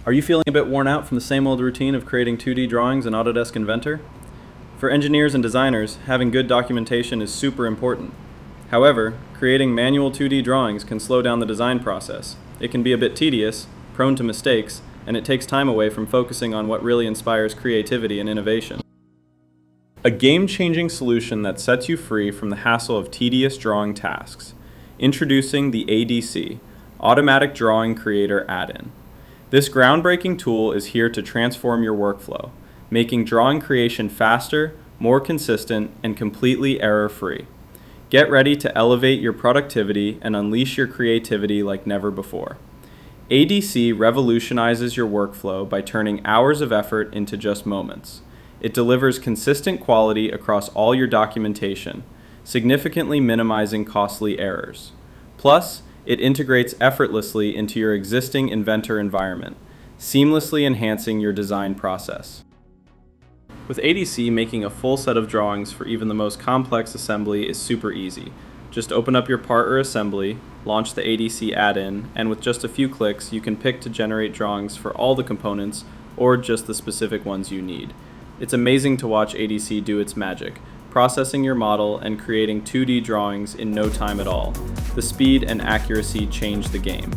Are you feeling a bit worn out from the same old routine of creating 2D drawings in Autodesk Inventor? For engineers and designers, having good documentation is super important. However, creating manual 2D drawings can slow down the design process. It can be a bit tedious, prone to mistakes, and it takes time away from focusing on what really inspires creativity and innovation. A game-changing solution that sets you free from the hassle of tedious drawing tasks. Introducing the ADC, Automatic Drawing Creator Addin. This groundbreaking tool is here to transform your workflow, making drawing creation faster, more consistent, and completely error-free. Get ready to elevate your productivity and unleash your creativity like never before. ADC revolutionizes your workflow by turning hours of effort into just moments. It delivers consistent quality across all your documentation, significantly minimizing costly errors. Plus, it integrates effortlessly into your existing Inventor environment, seamlessly enhancing your design process. With ADC, making a full set of drawings for even the most complex assembly is super easy. Just open up your part or assembly, launch the ADC add-in, and with just a few clicks, you can pick to generate drawings for all the components or just the specific ones you need. It's amazing to watch ADC do its magic, processing your model and creating 2D drawings in no time at all. The speed and accuracy change the game.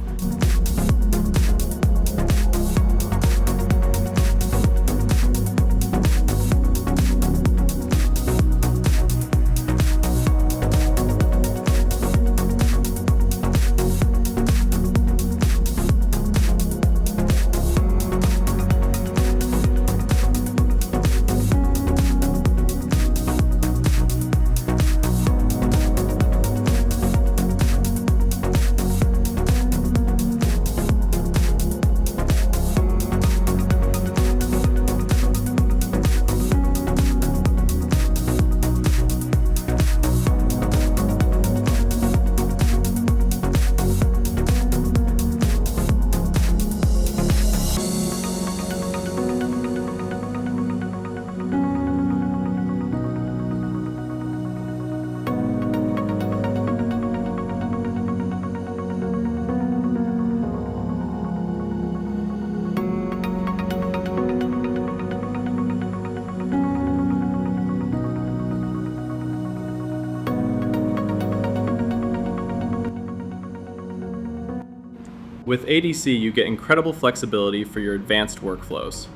With ADC, you get incredible flexibility for your advanced workflows.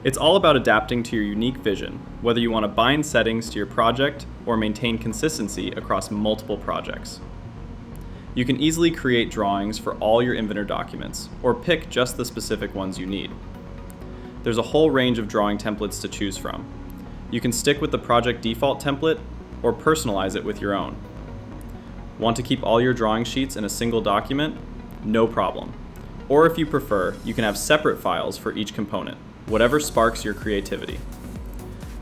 It's all about adapting to your unique vision, whether you want to bind settings to your project or maintain consistency across multiple projects. You can easily create drawings for all your Inventor documents, or pick just the specific ones you need. There's a whole range of drawing templates to choose from. You can stick with the project default template, or personalize it with your own. Want to keep all your drawing sheets in a single document? No problem. Or if you prefer, you can have separate files for each component, whatever sparks your creativity.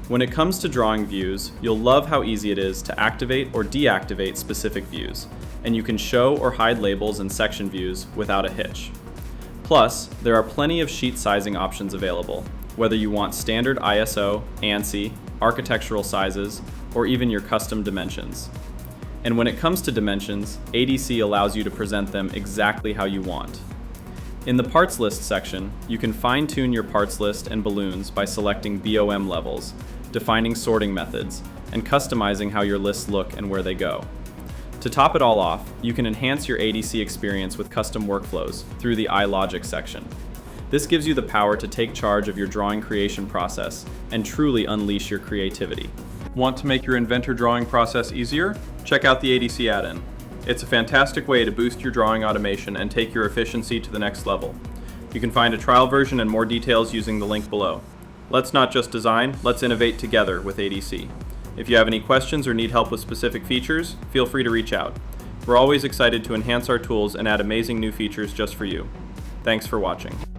When it comes to drawing views, you'll love how easy it is to activate or deactivate specific views, and you can show or hide labels in section views without a hitch. Plus, there are plenty of sheet sizing options available, whether you want standard ISO, ANSI, architectural sizes, or even your custom dimensions. And when it comes to dimensions, ADC allows you to present them exactly how you want. In the parts list section, you can fine-tune your parts list and balloons by selecting BOM levels, defining sorting methods, and customizing how your lists look and where they go. To top it all off, you can enhance your ADC experience with custom workflows through the iLogic section. This gives you the power to take charge of your drawing creation process and truly unleash your creativity. Want to make your Inventor drawing process easier? Check out the ADC add-in. It's a fantastic way to boost your drawing automation and take your efficiency to the next level. You can find a trial version and more details using the link below. Let's not just design, let's innovate together with ADC. If you have any questions or need help with specific features, feel free to reach out. We're always excited to enhance our tools and add amazing new features just for you. Thanks for watching.